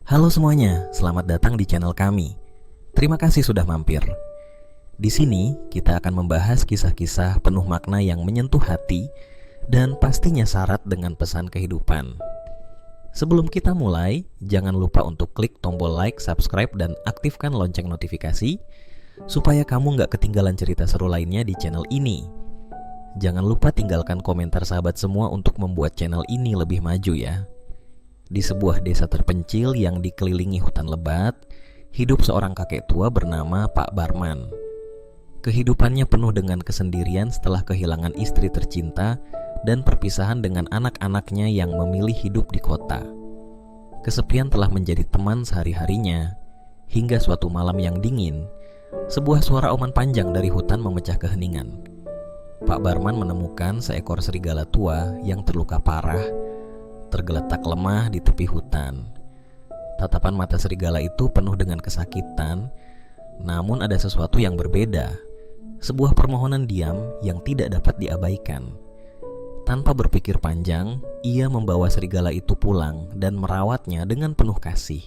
Halo semuanya, selamat datang di channel kami. Terima kasih sudah mampir. Di sini kita akan membahas kisah-kisah penuh makna yang menyentuh hati dan pastinya syarat dengan pesan kehidupan. Sebelum kita mulai, jangan lupa untuk klik tombol like, subscribe, dan aktifkan lonceng notifikasi supaya kamu nggak ketinggalan cerita seru lainnya di channel ini. Jangan lupa tinggalkan komentar sahabat semua untuk membuat channel ini lebih maju ya. Di sebuah desa terpencil yang dikelilingi hutan lebat, hidup seorang kakek tua bernama Pak Barman. Kehidupannya penuh dengan kesendirian setelah kehilangan istri tercinta dan perpisahan dengan anak-anaknya yang memilih hidup di kota. Kesepian telah menjadi teman sehari-harinya, hingga suatu malam yang dingin, sebuah suara auman panjang dari hutan memecah keheningan. Pak Barman menemukan seekor serigala tua yang terluka parah, tergeletak lemah di tepi hutan. Tatapan mata serigala itu penuh dengan kesakitan, namun ada sesuatu yang berbeda. Sebuah permohonan diam yang tidak dapat diabaikan. Tanpa berpikir panjang, ia membawa serigala itu pulang dan merawatnya dengan penuh kasih.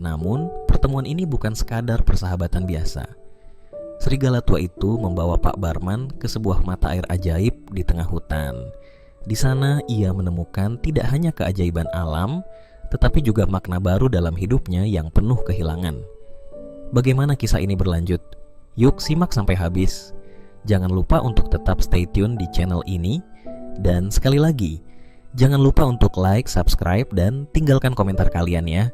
Namun, pertemuan ini bukan sekadar persahabatan biasa. Serigala tua itu membawa Pak Barman ke sebuah mata air ajaib di tengah hutan. Di sana ia menemukan tidak hanya keajaiban alam, tetapi juga makna baru dalam hidupnya yang penuh kehilangan. Bagaimana kisah ini berlanjut? Yuk simak sampai habis. Jangan lupa untuk tetap stay tune di channel ini. Dan sekali lagi, jangan lupa untuk like, subscribe, dan tinggalkan komentar kalian ya.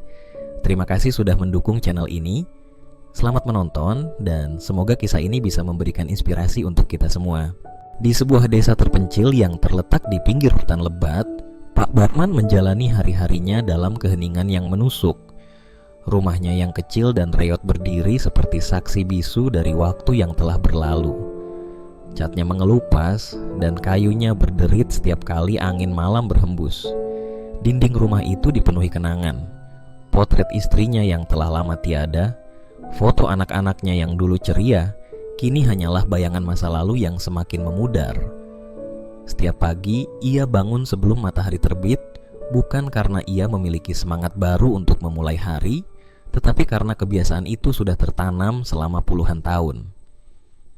Terima kasih sudah mendukung channel ini. Selamat menonton dan semoga kisah ini bisa memberikan inspirasi untuk kita semua. Di sebuah desa terpencil yang terletak di pinggir hutan lebat, Pak Barman menjalani hari-harinya dalam keheningan yang menusuk. Rumahnya yang kecil dan reot berdiri seperti saksi bisu dari waktu yang telah berlalu. Catnya mengelupas dan kayunya berderit setiap kali angin malam berhembus. Dinding rumah itu dipenuhi kenangan. Potret istrinya yang telah lama tiada, foto anak-anaknya yang dulu ceria, kini hanyalah bayangan masa lalu yang semakin memudar. Setiap pagi, ia bangun sebelum matahari terbit, bukan karena ia memiliki semangat baru untuk memulai hari, tetapi karena kebiasaan itu sudah tertanam selama puluhan tahun.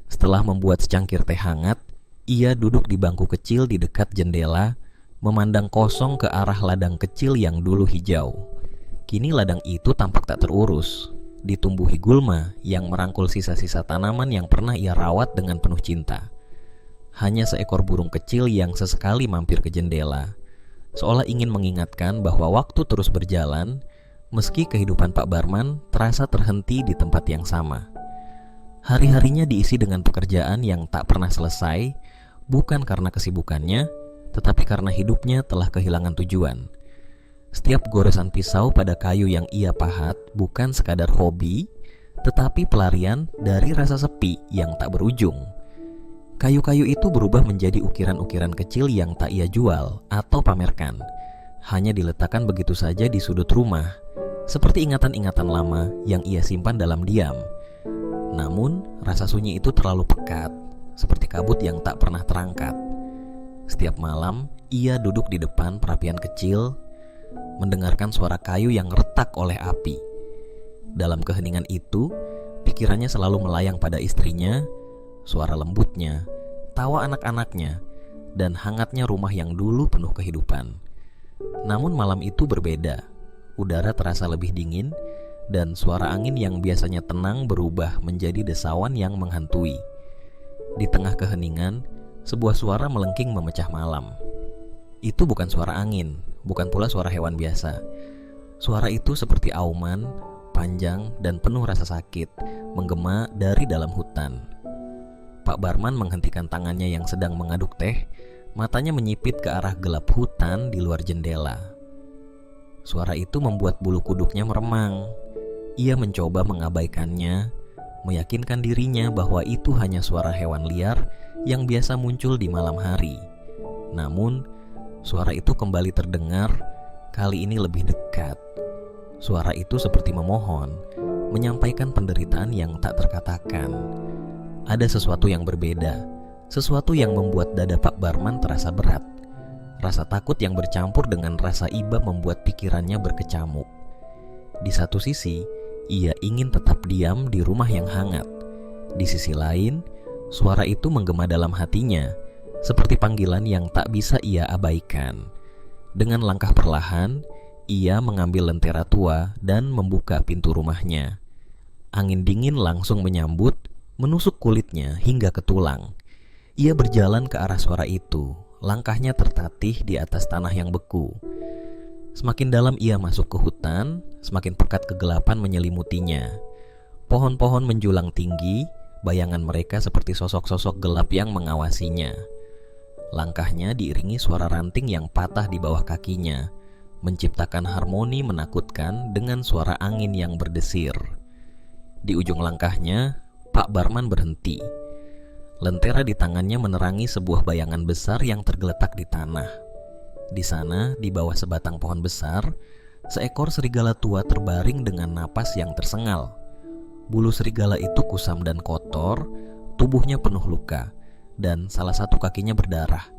Setelah membuat secangkir teh hangat, ia duduk di bangku kecil di dekat jendela, memandang kosong ke arah ladang kecil yang dulu hijau. Kini ladang itu tampak tak terurus, ditumbuhi gulma yang merangkul sisa-sisa tanaman yang pernah ia rawat dengan penuh cinta. Hanya seekor burung kecil yang sesekali mampir ke jendela, seolah ingin mengingatkan bahwa waktu terus berjalan, meski kehidupan Pak Barman terasa terhenti di tempat yang sama. Hari-harinya diisi dengan pekerjaan yang tak pernah selesai, bukan karena kesibukannya, tetapi karena hidupnya telah kehilangan tujuan. Setiap goresan pisau pada kayu yang ia pahat bukan sekadar hobi, tetapi pelarian dari rasa sepi yang tak berujung. Kayu-kayu itu berubah menjadi ukiran-ukiran kecil yang tak ia jual atau pamerkan, hanya diletakkan begitu saja di sudut rumah, seperti ingatan-ingatan lama yang ia simpan dalam diam. Namun, rasa sunyi itu terlalu pekat, seperti kabut yang tak pernah terangkat. Setiap malam, ia duduk di depan perapian kecil, mendengarkan suara kayu yang retak oleh api. Dalam keheningan itu, pikirannya selalu melayang pada istrinya, suara lembutnya, tawa anak-anaknya, dan hangatnya rumah yang dulu penuh kehidupan. Namun malam itu berbeda. Udara terasa lebih dingin, dan suara angin yang biasanya tenang berubah menjadi desauan yang menghantui. Di tengah keheningan, sebuah suara melengking memecah malam. Itu bukan suara angin, bukan pula suara hewan biasa. Suara itu seperti auman, panjang dan penuh rasa sakit, menggema dari dalam hutan. Pak Barman menghentikan tangannya yang sedang mengaduk teh, matanya menyipit ke arah gelap hutan di luar jendela. Suara itu membuat bulu kuduknya meremang. Ia mencoba mengabaikannya, meyakinkan dirinya bahwa itu hanya suara hewan liar yang biasa muncul di malam hari. Namun, suara itu kembali terdengar, kali ini lebih dekat. Suara itu seperti memohon, menyampaikan penderitaan yang tak terkatakan. Ada sesuatu yang berbeda, sesuatu yang membuat dada Pak Barman terasa berat. Rasa takut yang bercampur dengan rasa iba membuat pikirannya berkecamuk. Di satu sisi, ia ingin tetap diam di rumah yang hangat. Di sisi lain, suara itu menggema dalam hatinya, seperti panggilan yang tak bisa ia abaikan. Dengan langkah perlahan, ia mengambil lentera tua dan membuka pintu rumahnya. Angin dingin langsung menyambut, menusuk kulitnya hingga ke tulang. Ia berjalan ke arah suara itu, langkahnya tertatih di atas tanah yang beku. Semakin dalam ia masuk ke hutan, semakin pekat kegelapan menyelimutinya. Pohon-pohon menjulang tinggi, bayangan mereka seperti sosok-sosok gelap yang mengawasinya. Langkahnya diiringi suara ranting yang patah di bawah kakinya, menciptakan harmoni menakutkan dengan suara angin yang berdesir. Di ujung langkahnya, Pak Barman berhenti. Lentera di tangannya menerangi sebuah bayangan besar yang tergeletak di tanah. Di sana, di bawah sebatang pohon besar, seekor serigala tua terbaring dengan napas yang tersengal. Bulu serigala itu kusam dan kotor, tubuhnya penuh luka, dan salah satu kakinya berdarah.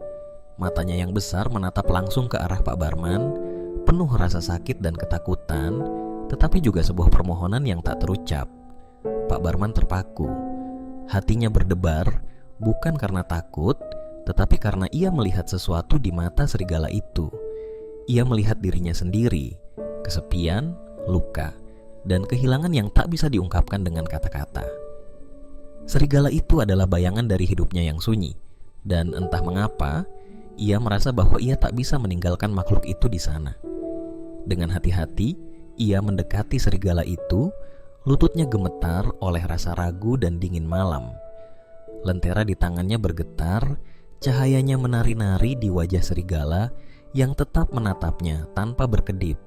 Matanya yang besar menatap langsung ke arah Pak Barman, penuh rasa sakit dan ketakutan, tetapi juga sebuah permohonan yang tak terucap. Pak Barman terpaku. Hatinya berdebar, bukan karena takut, tetapi karena ia melihat sesuatu di mata serigala itu. Ia melihat dirinya sendiri, kesepian, luka, dan kehilangan yang tak bisa diungkapkan dengan kata-kata. Serigala itu adalah bayangan dari hidupnya yang sunyi, dan entah mengapa, ia merasa bahwa ia tak bisa meninggalkan makhluk itu di sana. Dengan hati-hati, ia mendekati serigala itu. Lututnya gemetar oleh rasa ragu dan dingin malam. Lentera di tangannya bergetar, cahayanya menari-nari di wajah serigala yang tetap menatapnya tanpa berkedip.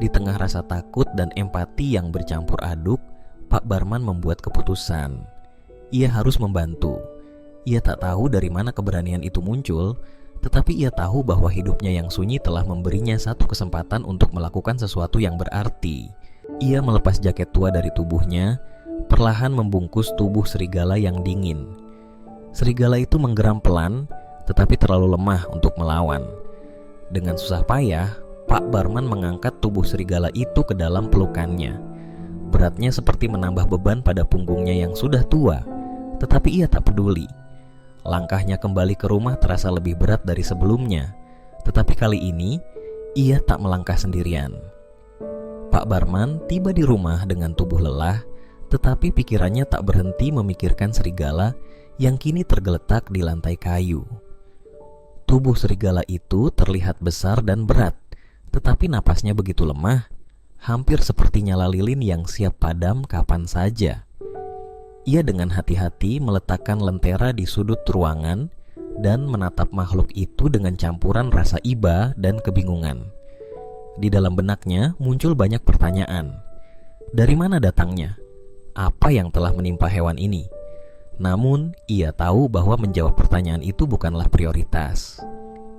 Di tengah rasa takut dan empati yang bercampur aduk, Pak Barman membuat keputusan. Ia harus membantu. Ia tak tahu dari mana keberanian itu muncul, tetapi ia tahu bahwa hidupnya yang sunyi telah memberinya satu kesempatan untuk melakukan sesuatu yang berarti. Ia melepas jaket tua dari tubuhnya, perlahan membungkus tubuh serigala yang dingin. Serigala itu menggeram pelan, tetapi terlalu lemah untuk melawan. Dengan susah payah, Pak Barman mengangkat tubuh serigala itu ke dalam pelukannya. Beratnya seperti menambah beban pada punggungnya yang sudah tua, tetapi ia tak peduli. Langkahnya kembali ke rumah terasa lebih berat dari sebelumnya, tetapi kali ini ia tak melangkah sendirian. Pak Barman tiba di rumah dengan tubuh lelah, tetapi pikirannya tak berhenti memikirkan serigala yang kini tergeletak di lantai kayu. Tubuh serigala itu terlihat besar dan berat, tetapi napasnya begitu lemah, hampir seperti nyala lilin yang siap padam kapan saja. Ia dengan hati-hati meletakkan lentera di sudut ruangan dan menatap makhluk itu dengan campuran rasa iba dan kebingungan. Di dalam benaknya muncul banyak pertanyaan. Dari mana datangnya? Apa yang telah menimpa hewan ini? Namun, ia tahu bahwa menjawab pertanyaan itu bukanlah prioritas.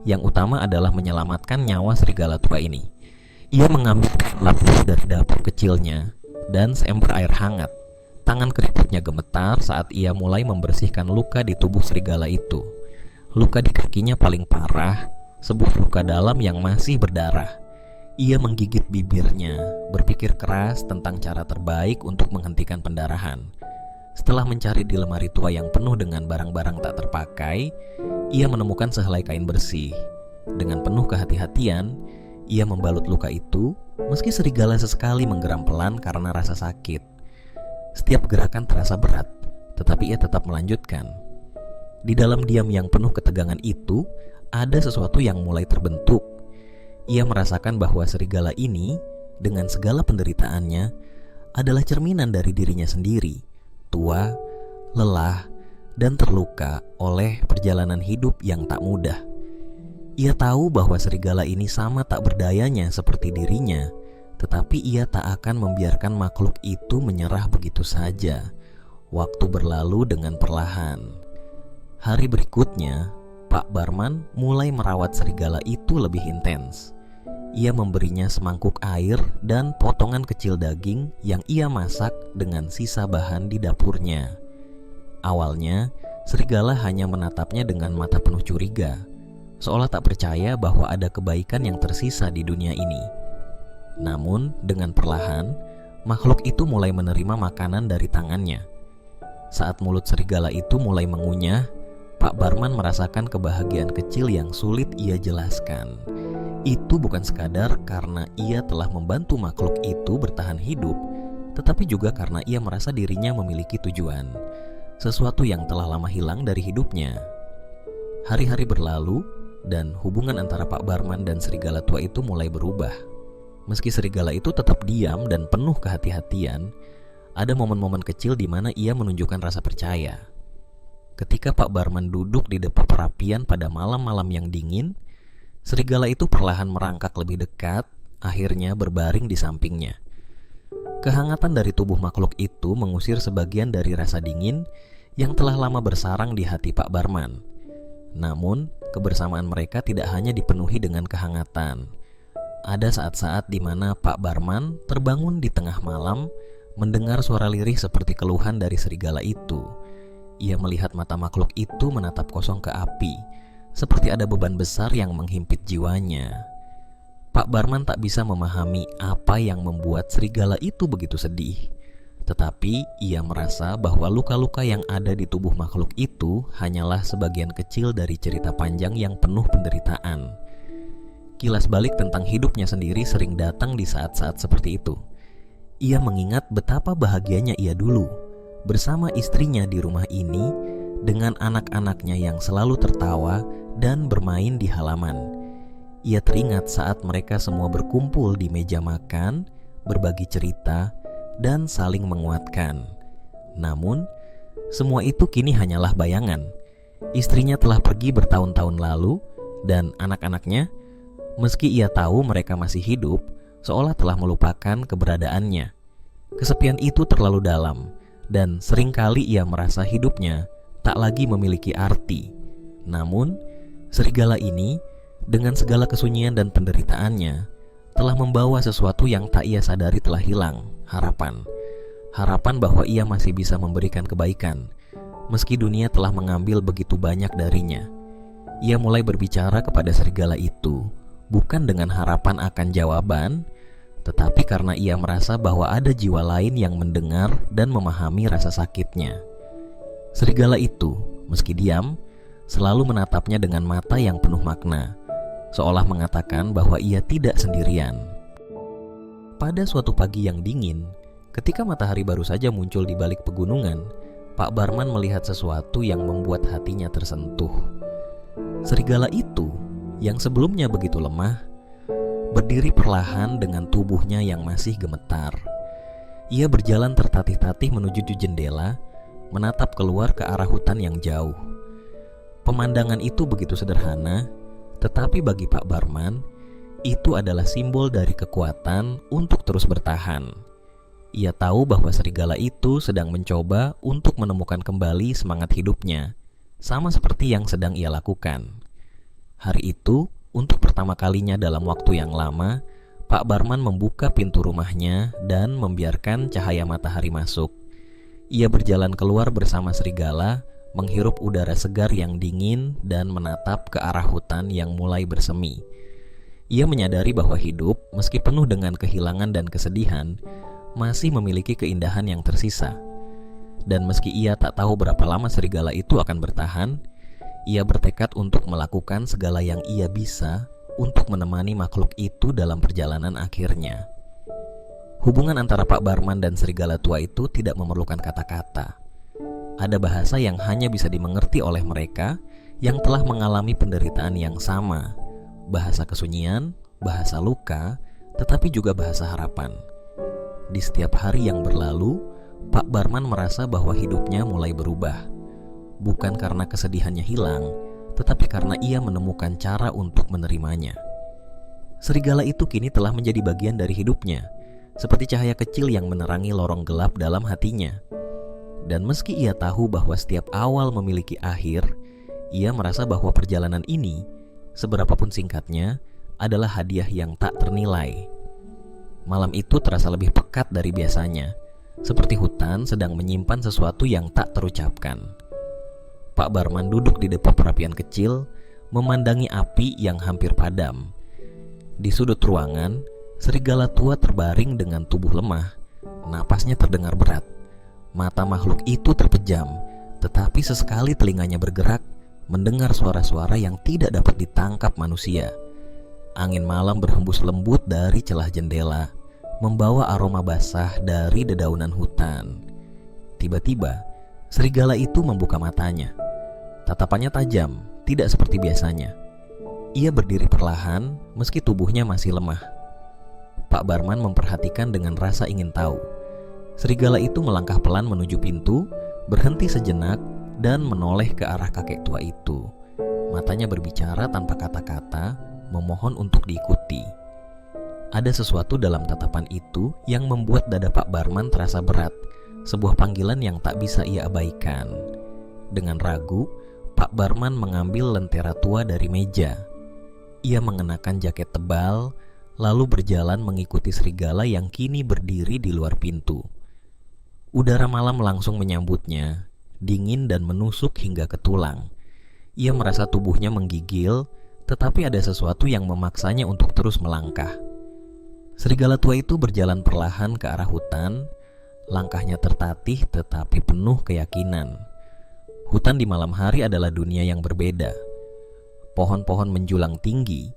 Yang utama adalah menyelamatkan nyawa serigala tua ini. Ia mengambil lapis dari dapur kecilnya dan seember air hangat. Tangan keriputnya gemetar saat ia mulai membersihkan luka di tubuh serigala itu. Luka di kakinya paling parah, sebuah luka dalam yang masih berdarah. Ia menggigit bibirnya, berpikir keras tentang cara terbaik untuk menghentikan pendarahan. Setelah mencari di lemari tua yang penuh dengan barang-barang tak terpakai, ia menemukan sehelai kain bersih. Dengan penuh kehati-hatian, ia membalut luka itu, meski serigala sesekali menggeram pelan karena rasa sakit. Setiap gerakan terasa berat, tetapi ia tetap melanjutkan. Di dalam diam yang penuh ketegangan itu, ada sesuatu yang mulai terbentuk. Ia merasakan bahwa serigala ini, dengan segala penderitaannya, adalah cerminan dari dirinya sendiri, tua, lelah, dan terluka oleh perjalanan hidup yang tak mudah. Ia tahu bahwa serigala ini sama tak berdayanya seperti dirinya, tetapi ia tak akan membiarkan makhluk itu menyerah begitu saja. Waktu berlalu dengan perlahan. Hari berikutnya, Pak Barman mulai merawat serigala itu lebih intens. Ia memberinya semangkuk air dan potongan kecil daging yang ia masak dengan sisa bahan di dapurnya. Awalnya, serigala hanya menatapnya dengan mata penuh curiga, seolah tak percaya bahwa ada kebaikan yang tersisa di dunia ini. Namun dengan perlahan, makhluk itu mulai menerima makanan dari tangannya. Saat mulut serigala itu mulai mengunyah, Pak Barman merasakan kebahagiaan kecil yang sulit ia jelaskan. Itu bukan sekadar karena ia telah membantu makhluk itu bertahan hidup, tetapi juga karena ia merasa dirinya memiliki tujuan, sesuatu yang telah lama hilang dari hidupnya. Hari-hari berlalu, dan hubungan antara Pak Barman dan serigala tua itu mulai berubah. Meski serigala itu tetap diam dan penuh kehati-hatian, ada momen-momen kecil di mana ia menunjukkan rasa percaya. Ketika Pak Barman duduk di depan perapian pada malam-malam yang dingin, serigala itu perlahan merangkak lebih dekat, akhirnya berbaring di sampingnya. Kehangatan dari tubuh makhluk itu mengusir sebagian dari rasa dingin yang telah lama bersarang di hati Pak Barman. Namun, kebersamaan mereka tidak hanya dipenuhi dengan kehangatan. Ada saat-saat di mana Pak Barman terbangun di tengah malam, mendengar suara lirih seperti keluhan dari serigala itu. Ia melihat mata makhluk itu menatap kosong ke api, seperti ada beban besar yang menghimpit jiwanya. Pak Barman tak bisa memahami apa yang membuat serigala itu begitu sedih. Tetapi ia merasa bahwa luka-luka yang ada di tubuh makhluk itu hanyalah sebagian kecil dari cerita panjang yang penuh penderitaan. Kilas balik tentang hidupnya sendiri sering datang di saat-saat seperti itu. Ia mengingat betapa bahagianya ia dulu bersama istrinya di rumah ini, dengan anak-anaknya yang selalu tertawa dan bermain di halaman. Ia teringat saat mereka semua berkumpul di meja makan, berbagi cerita, dan saling menguatkan. Namun, semua itu kini hanyalah bayangan. Istrinya telah pergi bertahun-tahun lalu, dan anak-anaknya, meski ia tahu mereka masih hidup, seolah telah melupakan keberadaannya. Kesepian itu terlalu dalam, dan seringkali ia merasa hidupnya tak lagi memiliki arti. Namun, serigala ini, dengan segala kesunyian dan penderitaannya, telah membawa sesuatu yang tak ia sadari telah hilang, harapan. Harapan bahwa ia masih bisa memberikan kebaikan, meski dunia telah mengambil begitu banyak darinya. Ia mulai berbicara kepada serigala itu, bukan dengan harapan akan jawaban, tetapi karena ia merasa bahwa ada jiwa lain yang mendengar dan memahami rasa sakitnya. Serigala itu, meski diam, selalu menatapnya dengan mata yang penuh makna, seolah mengatakan bahwa ia tidak sendirian. Pada suatu pagi yang dingin, ketika matahari baru saja muncul di balik pegunungan, Pak Barman melihat sesuatu yang membuat hatinya tersentuh. Serigala itu, yang sebelumnya begitu lemah, berdiri perlahan dengan tubuhnya yang masih gemetar. Ia berjalan tertatih-tatih menuju jendela, menatap keluar ke arah hutan yang jauh. Pemandangan itu begitu sederhana, tetapi bagi Pak Barman, itu adalah simbol dari kekuatan untuk terus bertahan. Ia tahu bahwa serigala itu sedang mencoba untuk menemukan kembali semangat hidupnya, sama seperti yang sedang ia lakukan. Hari itu, untuk pertama kalinya dalam waktu yang lama, Pak Barman membuka pintu rumahnya dan membiarkan cahaya matahari masuk. Ia berjalan keluar bersama serigala, menghirup udara segar yang dingin dan menatap ke arah hutan yang mulai bersemi. Ia menyadari bahwa hidup, meski penuh dengan kehilangan dan kesedihan, masih memiliki keindahan yang tersisa. Dan meski ia tak tahu berapa lama serigala itu akan bertahan, ia bertekad untuk melakukan segala yang ia bisa untuk menemani makhluk itu dalam perjalanan akhirnya. Hubungan antara Pak Barman dan serigala tua itu tidak memerlukan kata-kata. Ada bahasa yang hanya bisa dimengerti oleh mereka yang telah mengalami penderitaan yang sama. Bahasa kesunyian, bahasa luka, tetapi juga bahasa harapan. Di setiap hari yang berlalu, Pak Barman merasa bahwa hidupnya mulai berubah. Bukan karena kesedihannya hilang, tetapi karena ia menemukan cara untuk menerimanya. Serigala itu kini telah menjadi bagian dari hidupnya, seperti cahaya kecil yang menerangi lorong gelap dalam hatinya. Dan meski ia tahu bahwa setiap awal memiliki akhir, ia merasa bahwa perjalanan ini, seberapapun singkatnya, adalah hadiah yang tak ternilai. Malam itu terasa lebih pekat dari biasanya, seperti hutan sedang menyimpan sesuatu yang tak terucapkan. Pak Barman duduk di depan perapian kecil, memandangi api yang hampir padam. Di sudut ruangan, Serigala tua terbaring dengan tubuh lemah, napasnya terdengar berat. Mata makhluk itu terpejam, tetapi sesekali telinganya bergerak, mendengar suara-suara yang tidak dapat ditangkap manusia. Angin malam berhembus lembut dari celah jendela, membawa aroma basah dari dedaunan hutan. Tiba-tiba, serigala itu membuka matanya. Tatapannya tajam, tidak seperti biasanya. Ia berdiri perlahan, meski tubuhnya masih lemah. Pak Barman memperhatikan dengan rasa ingin tahu. Serigala itu melangkah pelan menuju pintu, berhenti sejenak, dan menoleh ke arah kakek tua itu. Matanya berbicara tanpa kata-kata, memohon untuk diikuti. Ada sesuatu dalam tatapan itu yang membuat dada Pak Barman terasa berat, sebuah panggilan yang tak bisa ia abaikan. Dengan ragu, Pak Barman mengambil lentera tua dari meja. Ia mengenakan jaket tebal, lalu berjalan mengikuti serigala yang kini berdiri di luar pintu. Udara malam langsung menyambutnya, dingin dan menusuk hingga ke tulang. Ia merasa tubuhnya menggigil, tetapi ada sesuatu yang memaksanya untuk terus melangkah. Serigala tua itu berjalan perlahan ke arah hutan, langkahnya tertatih tetapi penuh keyakinan. Hutan di malam hari adalah dunia yang berbeda. Pohon-pohon menjulang tinggi,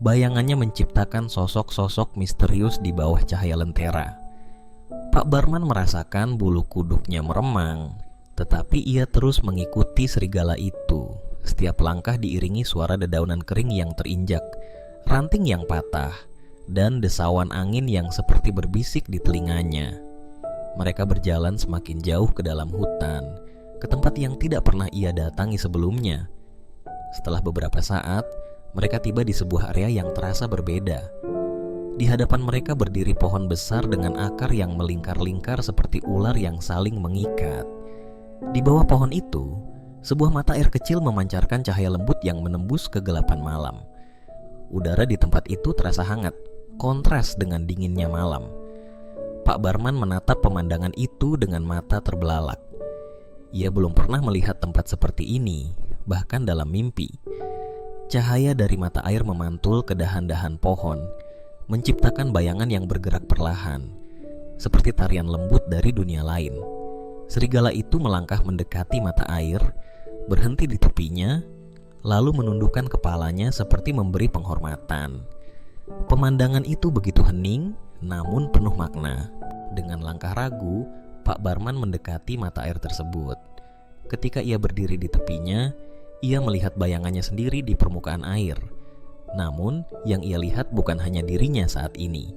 bayangannya menciptakan sosok-sosok misterius di bawah cahaya lentera. Pak Barman merasakan bulu kuduknya meremang, tetapi ia terus mengikuti serigala itu. Setiap langkah diiringi suara dedaunan kering yang terinjak, ranting yang patah, dan desauan angin yang seperti berbisik di telinganya. Mereka berjalan semakin jauh ke dalam hutan, ke tempat yang tidak pernah ia datangi sebelumnya. Setelah beberapa saat, mereka tiba di sebuah area yang terasa berbeda. Di hadapan mereka berdiri pohon besar dengan akar yang melingkar-lingkar seperti ular yang saling mengikat. Di bawah pohon itu, sebuah mata air kecil memancarkan cahaya lembut yang menembus kegelapan malam. Udara di tempat itu terasa hangat, kontras dengan dinginnya malam. Pak Barman menatap pemandangan itu dengan mata terbelalak. Ia belum pernah melihat tempat seperti ini, bahkan dalam mimpi. Cahaya dari mata air memantul ke dahan-dahan pohon, menciptakan bayangan yang bergerak perlahan, seperti tarian lembut dari dunia lain. Serigala itu melangkah mendekati mata air, berhenti di tepinya, lalu menundukkan kepalanya seperti memberi penghormatan. Pemandangan itu begitu hening, namun penuh makna. Dengan langkah ragu, Pak Barman mendekati mata air tersebut. Ketika ia berdiri di tepinya, ia melihat bayangannya sendiri di permukaan air. Namun, yang ia lihat bukan hanya dirinya saat ini.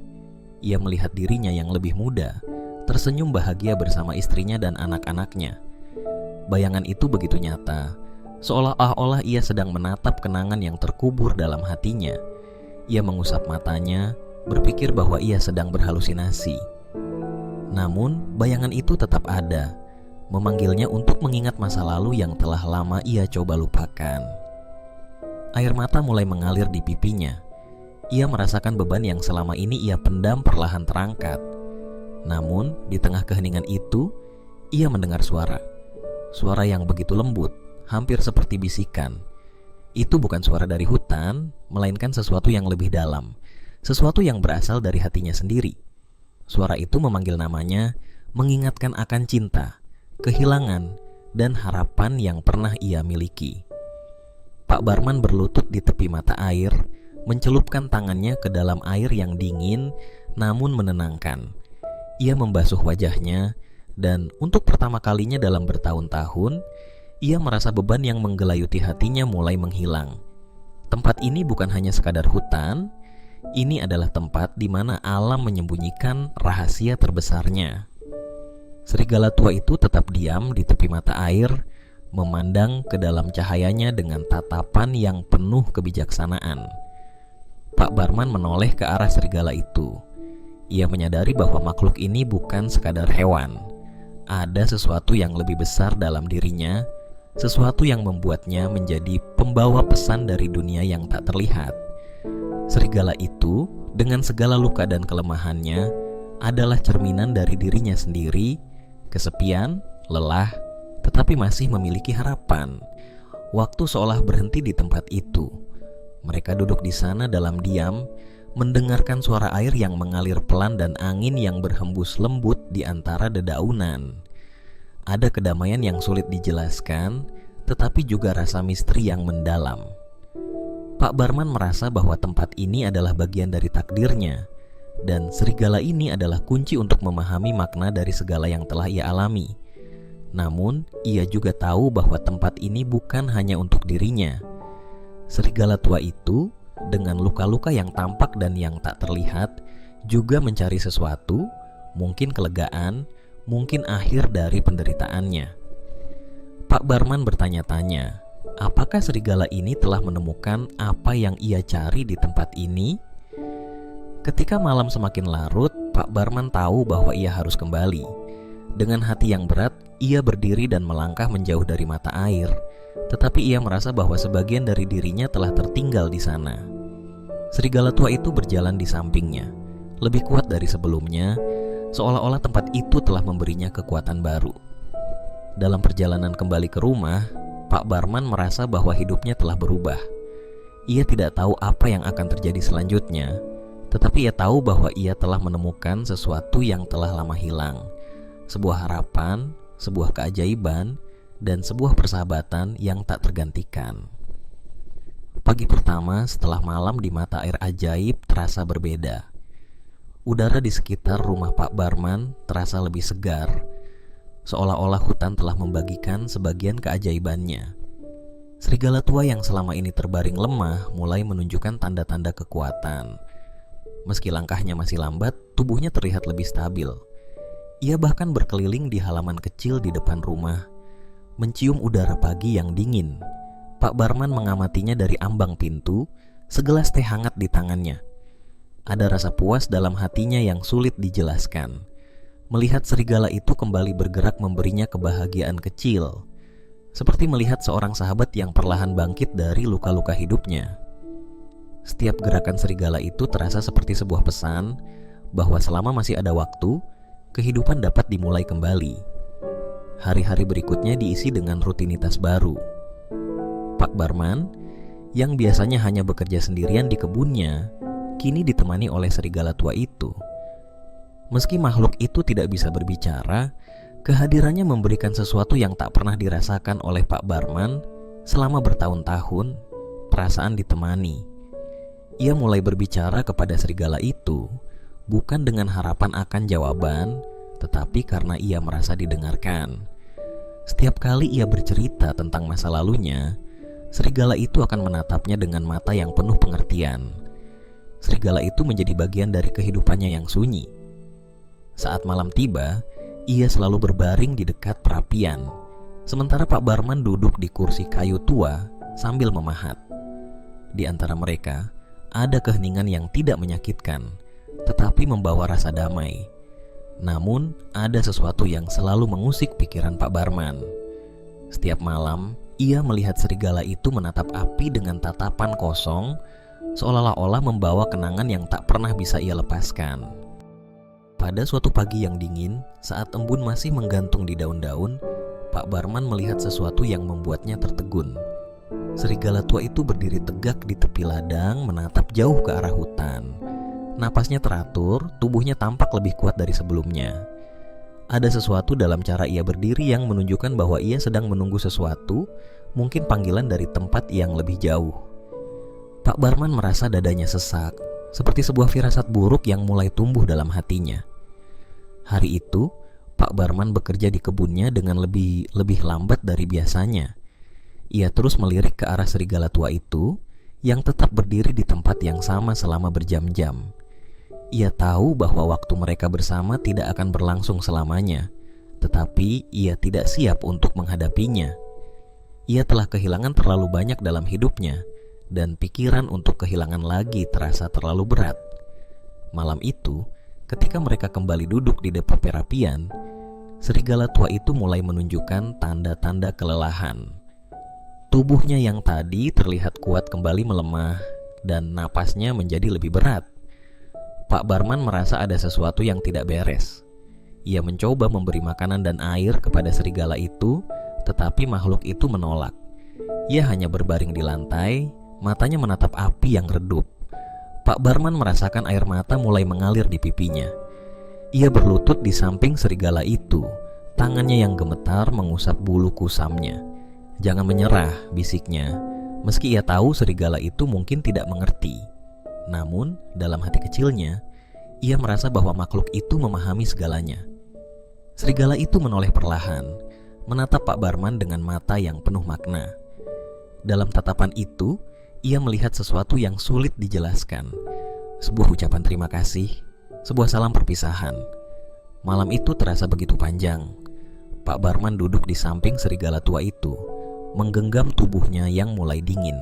Ia melihat dirinya yang lebih muda, tersenyum bahagia bersama istrinya dan anak-anaknya. Bayangan itu begitu nyata, seolah-olah ia sedang menatap kenangan yang terkubur dalam hatinya. Ia mengusap matanya, berpikir bahwa ia sedang berhalusinasi. Namun, bayangan itu tetap ada, memanggilnya untuk mengingat masa lalu yang telah lama ia coba lupakan. Air mata mulai mengalir di pipinya. Ia merasakan beban yang selama ini ia pendam perlahan terangkat. Namun, di tengah keheningan itu, ia mendengar suara. Suara yang begitu lembut, hampir seperti bisikan. Itu bukan suara dari hutan, melainkan sesuatu yang lebih dalam. Sesuatu yang berasal dari hatinya sendiri. Suara itu memanggil namanya, mengingatkan akan cinta, kehilangan, dan harapan yang pernah ia miliki. Pak Barman berlutut di tepi mata air, mencelupkan tangannya ke dalam air yang dingin namun menenangkan. Ia membasuh wajahnya, dan untuk pertama kalinya dalam bertahun-tahun, ia merasa beban yang menggelayuti hatinya mulai menghilang. Tempat ini bukan hanya sekadar hutan, ini adalah tempat di mana alam menyembunyikan rahasia terbesarnya. Serigala tua itu tetap diam di tepi mata air, memandang ke dalam cahayanya dengan tatapan yang penuh kebijaksanaan. Pak Barman menoleh ke arah serigala itu. Ia menyadari bahwa makhluk ini bukan sekadar hewan. Ada sesuatu yang lebih besar dalam dirinya, sesuatu yang membuatnya menjadi pembawa pesan dari dunia yang tak terlihat. Serigala itu, dengan segala luka dan kelemahannya, adalah cerminan dari dirinya sendiri, kesepian, lelah, tetapi masih memiliki harapan. Waktu seolah berhenti di tempat itu. Mereka duduk di sana dalam diam, mendengarkan suara air yang mengalir pelan dan angin yang berhembus lembut di antara dedaunan. Ada kedamaian yang sulit dijelaskan, tetapi juga rasa misteri yang mendalam. Pak Barman merasa bahwa tempat ini adalah bagian dari takdirnya, dan serigala ini adalah kunci untuk memahami makna dari segala yang telah ia alami. Namun, ia juga tahu bahwa tempat ini bukan hanya untuk dirinya. Serigala tua itu, dengan luka-luka yang tampak dan yang tak terlihat, juga mencari sesuatu, mungkin kelegaan, mungkin akhir dari penderitaannya. Pak Barman bertanya-tanya, apakah serigala ini telah menemukan apa yang ia cari di tempat ini? Ketika malam semakin larut, Pak Barman tahu bahwa ia harus kembali. Dengan hati yang berat, ia berdiri dan melangkah menjauh dari mata air. Tetapi ia merasa bahwa sebagian dari dirinya telah tertinggal di sana. Serigala tua itu berjalan di sampingnya, lebih kuat dari sebelumnya, seolah-olah tempat itu telah memberinya kekuatan baru. Dalam perjalanan kembali ke rumah, Pak Barman merasa bahwa hidupnya telah berubah. Ia tidak tahu apa yang akan terjadi selanjutnya, tetapi ia tahu bahwa ia telah menemukan sesuatu yang telah lama hilang. Sebuah harapan, sebuah keajaiban, dan sebuah persahabatan yang tak tergantikan. Pagi pertama setelah malam di mata air ajaib terasa berbeda. Udara di sekitar rumah Pak Barman terasa lebih segar, seolah-olah hutan telah membagikan sebagian keajaibannya. Serigala tua yang selama ini terbaring lemah mulai menunjukkan tanda-tanda kekuatan. Meski langkahnya masih lambat, tubuhnya terlihat lebih stabil. Ia bahkan berkeliling di halaman kecil di depan rumah, mencium udara pagi yang dingin. Pak Barman mengamatinya dari ambang pintu, segelas teh hangat di tangannya. Ada rasa puas dalam hatinya yang sulit dijelaskan. Melihat serigala itu kembali bergerak memberinya kebahagiaan kecil, seperti melihat seorang sahabat yang perlahan bangkit dari luka-luka hidupnya. Setiap gerakan serigala itu terasa seperti sebuah pesan bahwa selama masih ada waktu, kehidupan dapat dimulai kembali. Hari-hari berikutnya diisi dengan rutinitas baru. Pak Barman, yang biasanya hanya bekerja sendirian di kebunnya, kini ditemani oleh serigala tua itu. Meski makhluk itu tidak bisa berbicara, kehadirannya memberikan sesuatu yang tak pernah dirasakan oleh Pak Barman selama bertahun-tahun, perasaan ditemani. Ia mulai berbicara kepada serigala itu, bukan dengan harapan akan jawaban, tetapi karena ia merasa didengarkan. Setiap kali ia bercerita tentang masa lalunya, serigala itu akan menatapnya dengan mata yang penuh pengertian. Serigala itu menjadi bagian dari kehidupannya yang sunyi. Saat malam tiba, ia selalu berbaring di dekat perapian, sementara Pak Barman duduk di kursi kayu tua sambil memahat. Di antara mereka, ada keheningan yang tidak menyakitkan, tetapi membawa rasa damai. Namun, ada sesuatu yang selalu mengusik pikiran Pak Barman. Setiap malam, ia melihat serigala itu menatap api dengan tatapan kosong, seolah-olah membawa kenangan yang tak pernah bisa ia lepaskan. Pada suatu pagi yang dingin, saat embun masih menggantung di daun-daun, Pak Barman melihat sesuatu yang membuatnya tertegun. Serigala tua itu berdiri tegak di tepi ladang, menatap jauh ke arah hutan. Napasnya teratur, tubuhnya tampak lebih kuat dari sebelumnya. Ada sesuatu dalam cara ia berdiri yang menunjukkan bahwa ia sedang menunggu sesuatu, mungkin panggilan dari tempat yang lebih jauh. Pak Barman merasa dadanya sesak, seperti sebuah firasat buruk yang mulai tumbuh dalam hatinya. Hari itu, Pak Barman bekerja di kebunnya dengan lebih lambat dari biasanya. Ia terus melirik ke arah serigala tua itu, yang tetap berdiri di tempat yang sama selama berjam-jam. Ia tahu bahwa waktu mereka bersama tidak akan berlangsung selamanya, tetapi ia tidak siap untuk menghadapinya. Ia telah kehilangan terlalu banyak dalam hidupnya, dan pikiran untuk kehilangan lagi terasa terlalu berat. Malam itu, ketika mereka kembali duduk di depan perapian, serigala tua itu mulai menunjukkan tanda-tanda kelelahan. Tubuhnya yang tadi terlihat kuat kembali melemah, dan napasnya menjadi lebih berat. Pak Barman merasa ada sesuatu yang tidak beres. Ia mencoba memberi makanan dan air kepada serigala itu, tetapi makhluk itu menolak. Ia hanya berbaring di lantai, matanya menatap api yang redup. Pak Barman merasakan air mata mulai mengalir di pipinya. Ia berlutut di samping serigala itu, tangannya yang gemetar mengusap bulu kusamnya. "Jangan menyerah," bisiknya, meski ia tahu serigala itu mungkin tidak mengerti. Namun, dalam hati kecilnya, ia merasa bahwa makhluk itu memahami segalanya. Serigala itu menoleh perlahan, menatap Pak Barman dengan mata yang penuh makna. Dalam tatapan itu, ia melihat sesuatu yang sulit dijelaskan. Sebuah ucapan terima kasih, sebuah salam perpisahan. Malam itu terasa begitu panjang. Pak Barman duduk di samping serigala tua itu, menggenggam tubuhnya yang mulai dingin.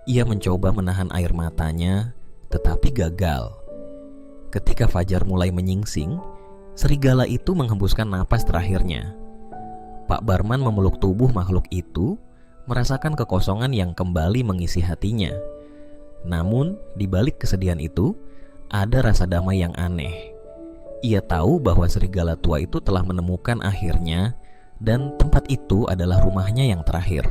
Ia mencoba menahan air matanya, tetapi gagal. Ketika fajar mulai menyingsing, serigala itu menghembuskan napas terakhirnya. Pak Barman memeluk tubuh makhluk itu, merasakan kekosongan yang kembali mengisi hatinya. Namun, di balik kesedihan itu, ada rasa damai yang aneh. Ia tahu bahwa serigala tua itu telah menemukan akhirnya, dan tempat itu adalah rumahnya yang terakhir.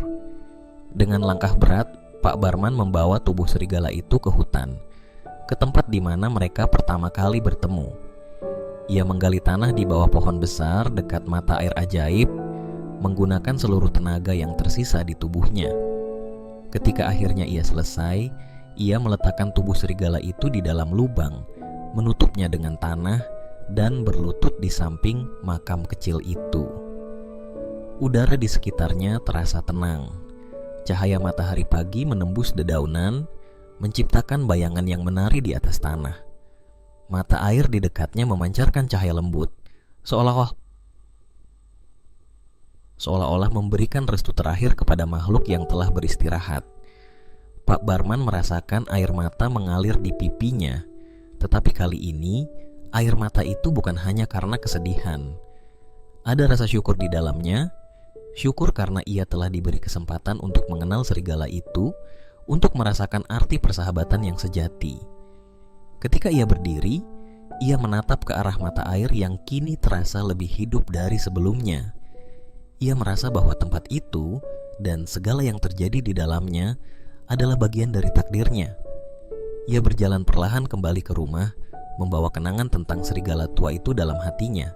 Dengan langkah berat, Pak Barman membawa tubuh serigala itu ke hutan, ke tempat di mana mereka pertama kali bertemu. Ia menggali tanah di bawah pohon besar dekat mata air ajaib, menggunakan seluruh tenaga yang tersisa di tubuhnya. Ketika akhirnya ia selesai, ia meletakkan tubuh serigala itu di dalam lubang, menutupnya dengan tanah, dan berlutut di samping makam kecil itu. Udara di sekitarnya terasa tenang. Cahaya matahari pagi menembus dedaunan, menciptakan bayangan yang menari di atas tanah. Mata air di dekatnya memancarkan cahaya lembut, seolah-olah memberikan restu terakhir kepada makhluk yang telah beristirahat. Pak Barman merasakan air mata mengalir di pipinya, tetapi kali ini air mata itu bukan hanya karena kesedihan. Ada rasa syukur di dalamnya, syukur karena ia telah diberi kesempatan untuk mengenal serigala itu, untuk merasakan arti persahabatan yang sejati. Ketika ia berdiri, ia menatap ke arah mata air yang kini terasa lebih hidup dari sebelumnya. Ia merasa bahwa tempat itu dan segala yang terjadi di dalamnya adalah bagian dari takdirnya. Ia berjalan perlahan kembali ke rumah, membawa kenangan tentang serigala tua itu dalam hatinya.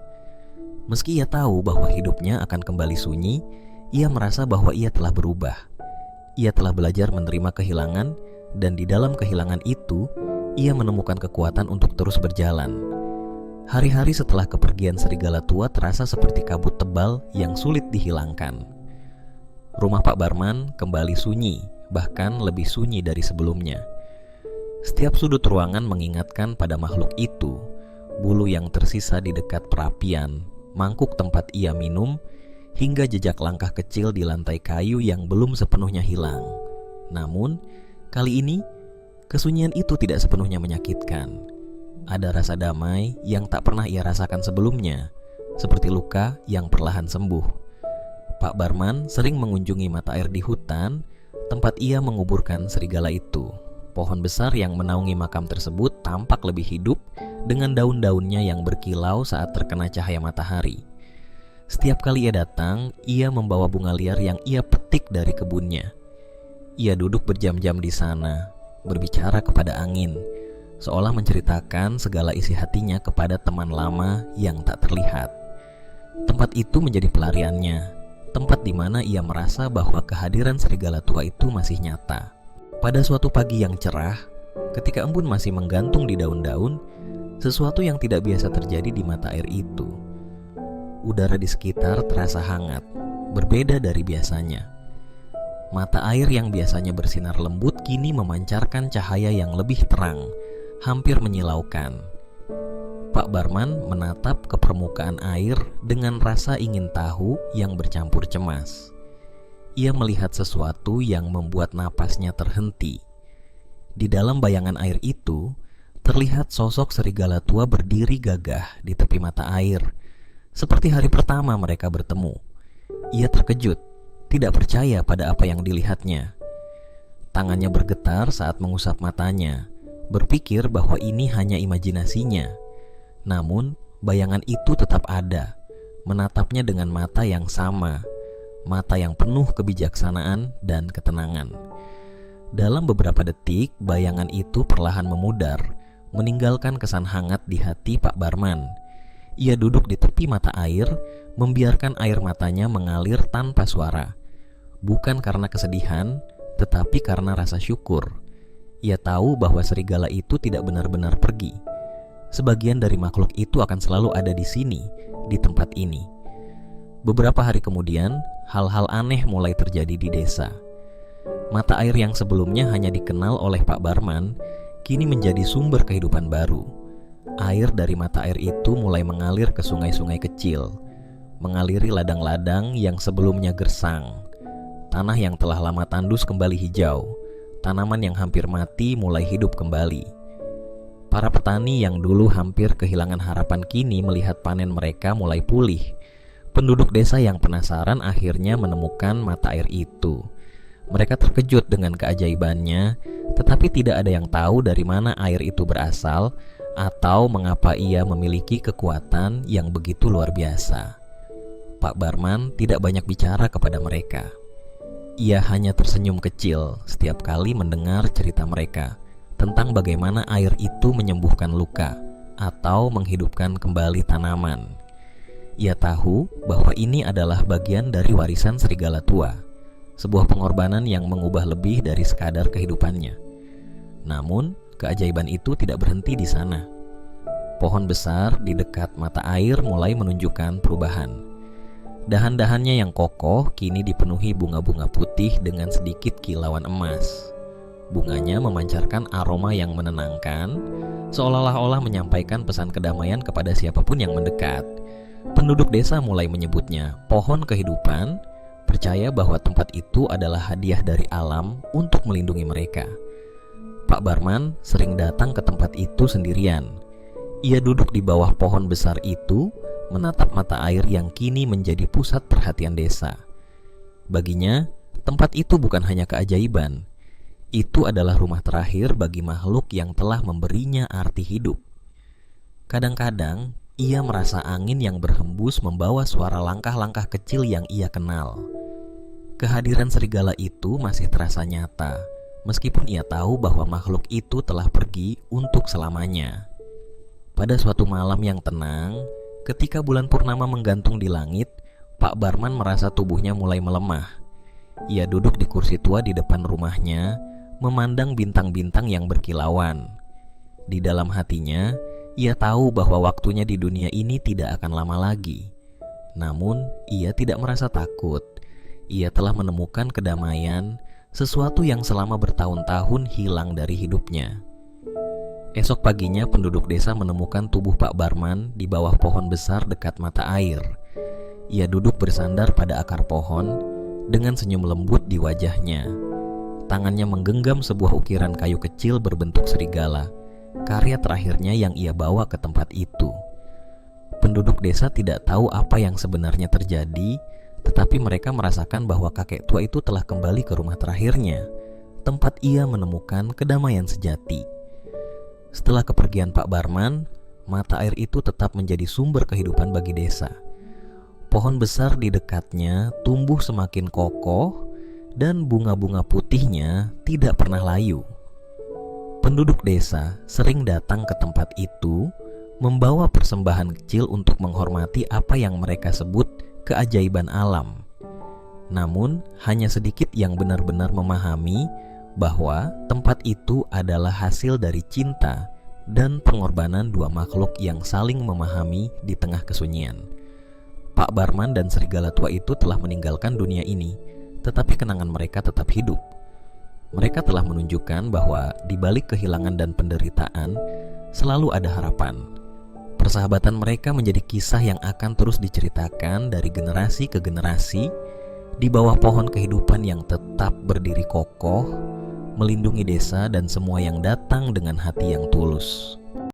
Meski ia tahu bahwa hidupnya akan kembali sunyi, ia merasa bahwa ia telah berubah. Ia telah belajar menerima kehilangan, dan di dalam kehilangan itu, ia menemukan kekuatan untuk terus berjalan. Hari-hari setelah kepergian serigala tua terasa seperti kabut tebal yang sulit dihilangkan. Rumah Pak Barman kembali sunyi, bahkan lebih sunyi dari sebelumnya. Setiap sudut ruangan mengingatkan pada makhluk itu, bulu yang tersisa di dekat perapian, mangkuk tempat ia minum, hingga jejak langkah kecil di lantai kayu yang belum sepenuhnya hilang. Namun, kali ini, kesunyian itu tidak sepenuhnya menyakitkan. Ada rasa damai yang tak pernah ia rasakan sebelumnya, seperti luka yang perlahan sembuh. Pak Barman sering mengunjungi mata air di hutan, tempat ia menguburkan serigala itu. Pohon besar yang menaungi makam tersebut tampak lebih hidup, dengan daun-daunnya yang berkilau saat terkena cahaya matahari. Setiap kali ia datang, ia membawa bunga liar yang ia petik dari kebunnya. Ia duduk berjam-jam di sana, berbicara kepada angin, seolah menceritakan segala isi hatinya kepada teman lama yang tak terlihat. Tempat itu menjadi pelariannya, tempat di mana ia merasa bahwa kehadiran serigala tua itu masih nyata. Pada suatu pagi yang cerah, ketika embun masih menggantung di daun-daun, sesuatu yang tidak biasa terjadi di mata air itu. Udara di sekitar terasa hangat, berbeda dari biasanya. Mata air yang biasanya bersinar lembut kini memancarkan cahaya yang lebih terang, hampir menyilaukan. Pak Barman menatap ke permukaan air dengan rasa ingin tahu yang bercampur cemas. Ia melihat sesuatu yang membuat napasnya terhenti. Di dalam bayangan air itu, terlihat sosok serigala tua berdiri gagah di tepi mata air, seperti hari pertama mereka bertemu. Ia terkejut, tidak percaya pada apa yang dilihatnya. Tangannya bergetar saat mengusap matanya, berpikir bahwa ini hanya imajinasinya. Namun, bayangan itu tetap ada, menatapnya dengan mata yang sama, mata yang penuh kebijaksanaan dan ketenangan. Dalam beberapa detik, bayangan itu perlahan memudar, meninggalkan kesan hangat di hati Pak Barman. Ia duduk di tepi mata air, membiarkan air matanya mengalir tanpa suara. Bukan karena kesedihan, tetapi karena rasa syukur. Ia tahu bahwa serigala itu tidak benar-benar pergi. Sebagian dari makhluk itu akan selalu ada di sini, di tempat ini. Beberapa hari kemudian, hal-hal aneh mulai terjadi di desa. Mata air yang sebelumnya hanya dikenal oleh Pak Barman, kini menjadi sumber kehidupan baru. Air dari mata air itu mulai mengalir ke sungai-sungai kecil, mengaliri ladang-ladang yang sebelumnya gersang. Tanah yang telah lama tandus kembali hijau, tanaman yang hampir mati mulai hidup kembali. Para petani yang dulu hampir kehilangan harapan kini melihat panen mereka mulai pulih. Penduduk desa yang penasaran akhirnya menemukan mata air itu. Mereka terkejut dengan keajaibannya, tetapi tidak ada yang tahu dari mana air itu berasal atau mengapa ia memiliki kekuatan yang begitu luar biasa. Pak Barman tidak banyak bicara kepada mereka. Ia hanya tersenyum kecil setiap kali mendengar cerita mereka tentang bagaimana air itu menyembuhkan luka atau menghidupkan kembali tanaman. Ia tahu bahwa ini adalah bagian dari warisan serigala tua, sebuah pengorbanan yang mengubah lebih dari sekadar kehidupannya. Namun, keajaiban itu tidak berhenti di sana. Pohon besar di dekat mata air mulai menunjukkan perubahan. Dahan-dahannya yang kokoh kini dipenuhi bunga-bunga putih dengan sedikit kilauan emas. Bunganya memancarkan aroma yang menenangkan, seolah-olah menyampaikan pesan kedamaian kepada siapapun yang mendekat. Penduduk desa mulai menyebutnya pohon kehidupan, percaya bahwa tempat itu adalah hadiah dari alam untuk melindungi mereka. Pak Barman sering datang ke tempat itu sendirian. Ia duduk di bawah pohon besar itu, menatap mata air yang kini menjadi pusat perhatian desa. Baginya, tempat itu bukan hanya keajaiban. Itu adalah rumah terakhir bagi makhluk yang telah memberinya arti hidup. Kadang-kadang, ia merasa angin yang berhembus membawa suara langkah-langkah kecil yang ia kenal. Kehadiran serigala itu masih terasa nyata, meskipun ia tahu bahwa makhluk itu telah pergi untuk selamanya. Pada suatu malam yang tenang, ketika bulan purnama menggantung di langit, Pak Barman merasa tubuhnya mulai melemah. Ia duduk di kursi tua di depan rumahnya, memandang bintang-bintang yang berkilauan. Di dalam hatinya, ia tahu bahwa waktunya di dunia ini tidak akan lama lagi. Namun, ia tidak merasa takut. Ia telah menemukan kedamaian, sesuatu yang selama bertahun-tahun hilang dari hidupnya. Esok paginya penduduk desa menemukan tubuh Pak Barman di bawah pohon besar dekat mata air. Ia duduk bersandar pada akar pohon dengan senyum lembut di wajahnya. Tangannya menggenggam sebuah ukiran kayu kecil berbentuk serigala, karya terakhirnya yang ia bawa ke tempat itu. Penduduk desa tidak tahu apa yang sebenarnya terjadi, tetapi mereka merasakan bahwa kakek tua itu telah kembali ke rumah terakhirnya, tempat ia menemukan kedamaian sejati. Setelah kepergian Pak Barman, mata air itu tetap menjadi sumber kehidupan bagi desa. Pohon besar di dekatnya tumbuh semakin kokoh dan bunga-bunga putihnya tidak pernah layu. Penduduk desa sering datang ke tempat itu, membawa persembahan kecil untuk menghormati apa yang mereka sebut keajaiban alam. Namun, hanya sedikit yang benar-benar memahami bahwa tempat itu adalah hasil dari cinta dan pengorbanan dua makhluk yang saling memahami di tengah kesunyian. Pak Barman dan serigala tua itu telah meninggalkan dunia ini, tetapi kenangan mereka tetap hidup. Mereka telah menunjukkan bahwa di balik kehilangan dan penderitaan selalu ada harapan. Persahabatan mereka menjadi kisah yang akan terus diceritakan dari generasi ke generasi di bawah pohon kehidupan yang tetap berdiri kokoh, melindungi desa dan semua yang datang dengan hati yang tulus.